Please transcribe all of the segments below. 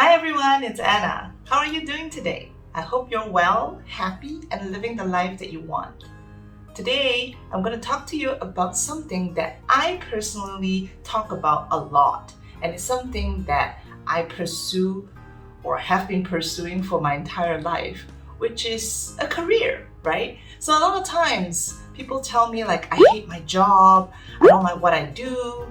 Hi everyone, it's Anna. How are you doing today? I hope you're well, happy, and living the life that you want. Today, I'm going to talk to you about something that I personally talk about a lot, and it's something that I pursue or have been pursuing for my entire life, which is a career, right? So a lot of times, people tell me like, I hate my job, I don't like what I do,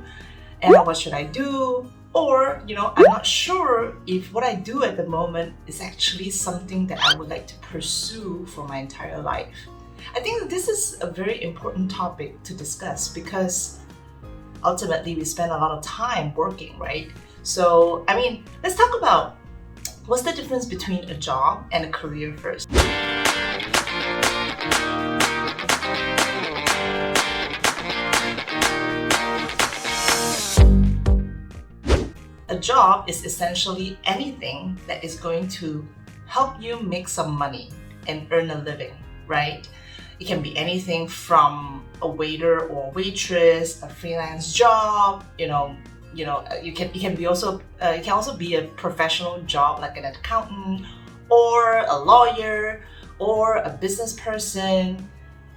and what should I do? Or, I'm not sure if what I do at the moment is actually something that I would like to pursue for my entire life. I think that this is a very important topic to discuss because ultimately we spend a lot of time working, right? So, let's talk about what's the difference between a job and a career first. A job is essentially anything that is going to help you make some money and earn a living, right? It can be anything from a waiter or waitress, a freelance job, it can also be a professional job like an accountant or a lawyer or a business person.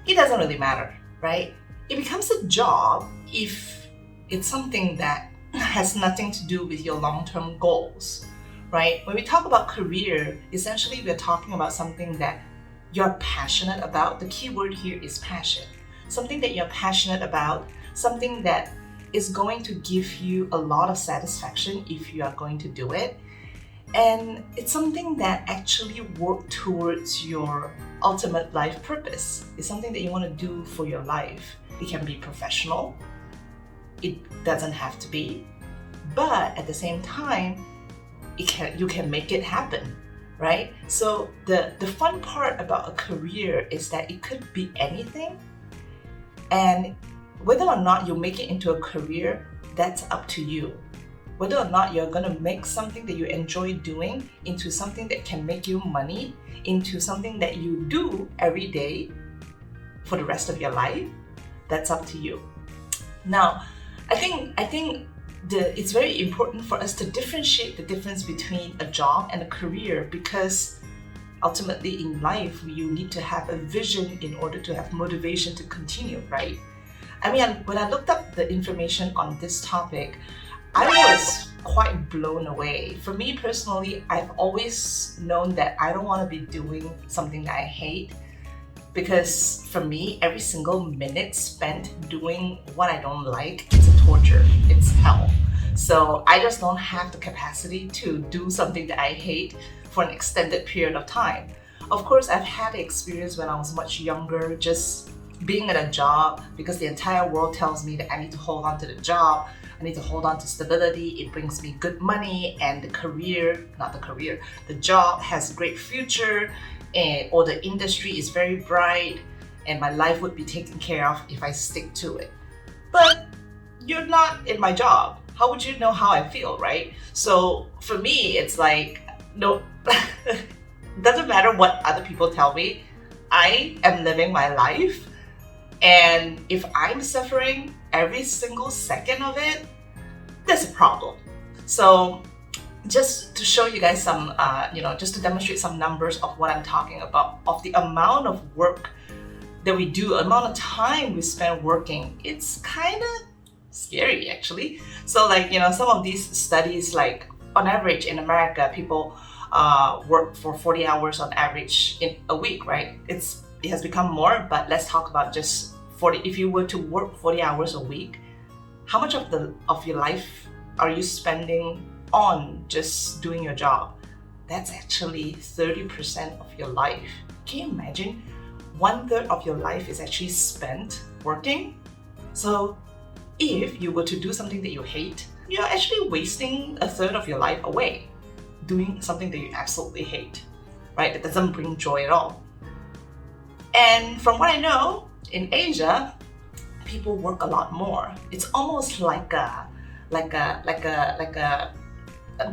It doesn't really matter, right? It becomes a job if it's something that has nothing to do with your long-term goals, right? When we talk about career, essentially we're talking about something that you're passionate about. The key word here is passion. Something that you're passionate about, something that is going to give you a lot of satisfaction if you are going to do it. And it's something that actually works towards your ultimate life purpose. It's something that you want to do for your life. It can be professional. It doesn't have to be, but at the same time, you can make it happen, right? So the fun part about a career is that it could be anything, and whether or not you make it into a career, that's up to you. Whether or not you're gonna make something that you enjoy doing into something that can make you money, into something that you do every day for the rest of your life, that's up to you. Now, I think it's very important for us to differentiate the difference between a job and a career because ultimately in life you need to have a vision in order to have motivation to continue, right? When I looked up the information on this topic, I was quite blown away. For me personally, I've always known that I don't want to be doing something that I hate. Because for me, every single minute spent doing what I don't like, it's a torture, it's hell. So I just don't have the capacity to do something that I hate for an extended period of time. Of course, I've had the experience when I was much younger, just being at a job because the entire world tells me that I need to hold on to the job, I need to hold on to stability, it brings me good money, and the job has a great future, or the industry is very bright and my life would be taken care of if I stick to it. But you're not in my job. How would you know how I feel, right? So for me, it's like, no, doesn't matter what other people tell me. I am living my life. And if I'm suffering every single second of it, there's a problem. So just to show you guys some, just to demonstrate some numbers of what I'm talking about, of the amount of work that we do, amount of time we spend working, it's kind of scary actually. So some of these studies, like on average in America, people work for 40 hours on average in a week, right? It has become more, but let's talk about just 40. If you were to work 40 hours a week, how much of your life are you spending on just doing your job? That's actually 30% of your life. Can you imagine? 1/3 of your life is actually spent working. So if you were to do something that you hate, you're actually wasting 1/3 of your life away doing something that you absolutely hate, right? That doesn't bring joy at all. And from what I know, in Asia, people work a lot more. It's almost like a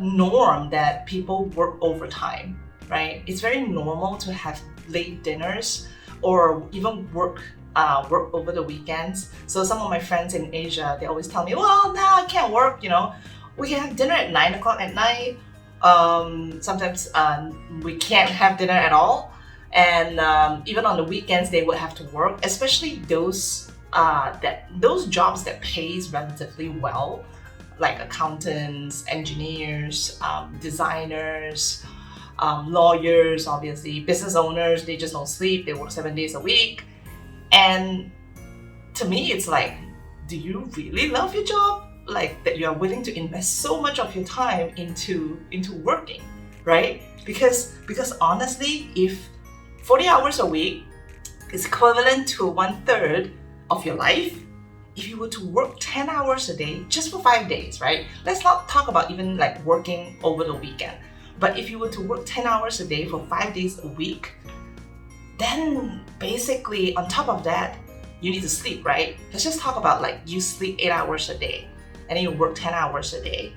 norm that people work overtime, right? It's very normal to have late dinners or even work over the weekends. So some of my friends in Asia, they always tell me, well, now I can't work, we can have dinner at 9 o'clock at night, Sometimes we can't have dinner at all. And even on the weekends, they would have to work, especially those jobs that pays relatively well, like accountants, engineers, designers, lawyers, obviously, business owners. They just don't sleep. They work 7 days a week. And to me, it's like, do you really love your job? Like that you are willing to invest so much of your time into working, right? Because honestly, if 40 hours a week is equivalent to 1/3 of your life, if you were to work 10 hours a day just for 5 days, right? Let's not talk about even like working over the weekend. But if you were to work 10 hours a day for 5 days a week, then basically on top of that, you need to sleep, right? Let's just talk about like you sleep 8 hours a day and then you work 10 hours a day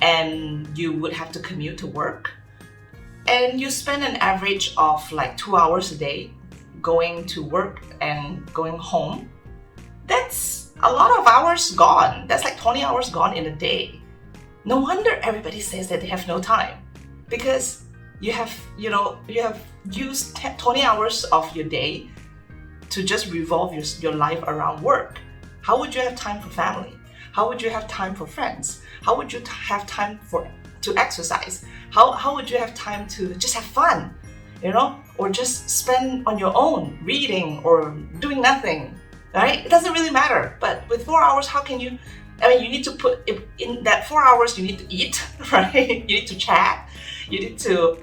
and you would have to commute to work and you spend an average of like 2 hours a day going to work and going home. That's a lot of hours gone. That's like 20 hours gone in a day. No wonder everybody says that they have no time, because you have used 20 hours of your day to just revolve your life around work. How would you have time for family? How would you have time for friends? How would you have time to exercise? How would you have time to just have fun, or just spend on your own reading or doing nothing, right? It doesn't really matter. But with 4 hours, how can you? You need to put in that 4 hours. You need to eat, right? You need to chat. You need to,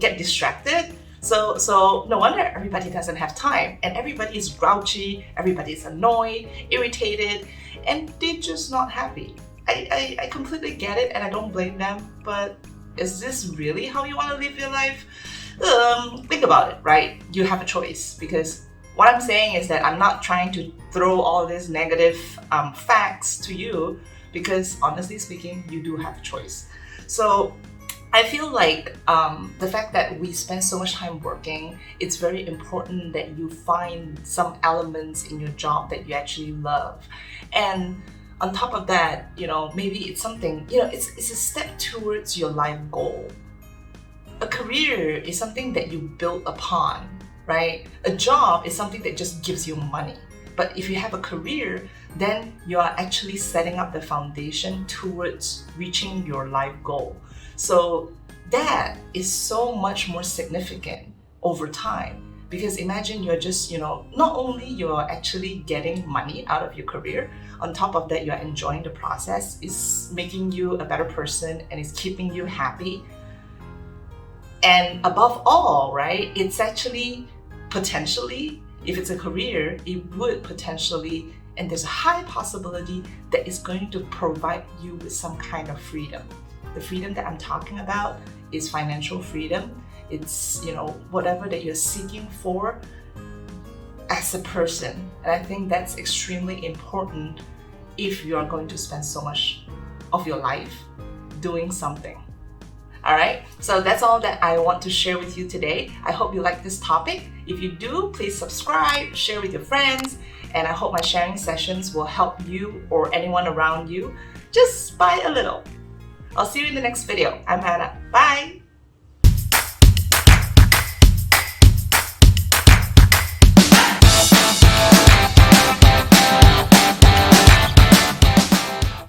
get distracted. So no wonder everybody doesn't have time, and everybody is grouchy, everybody is annoyed, irritated, and they're just not happy. I completely get it, and I don't blame them, but is this really how you want to live your life? Think about it, right? You have a choice, because what I'm saying is that I'm not trying to throw all these negative facts to you, because honestly speaking, you do have a choice. So I feel like the fact that we spend so much time working, it's very important that you find some elements in your job that you actually love. And on top of that, maybe it's something, it's a step towards your life goal. A career is something that you build upon, right? A job is something that just gives you money. But if you have a career, then you are actually setting up the foundation towards reaching your life goal. So that is so much more significant over time, because imagine you're just, not only you're actually getting money out of your career, on top of that, you're enjoying the process, it's making you a better person and it's keeping you happy. And above all, right, it's actually potentially, if it's a career, it would potentially, and there's a high possibility that it's going to provide you with some kind of freedom. The freedom that I'm talking about is financial freedom. It's, whatever that you're seeking for as a person. And I think that's extremely important if you are going to spend so much of your life doing something. All right, so that's all that I want to share with you today. I hope you like this topic. If you do, please subscribe, share with your friends, and I hope my sharing sessions will help you or anyone around you just by a little. I'll see you in the next video. I'm Hannah. Bye!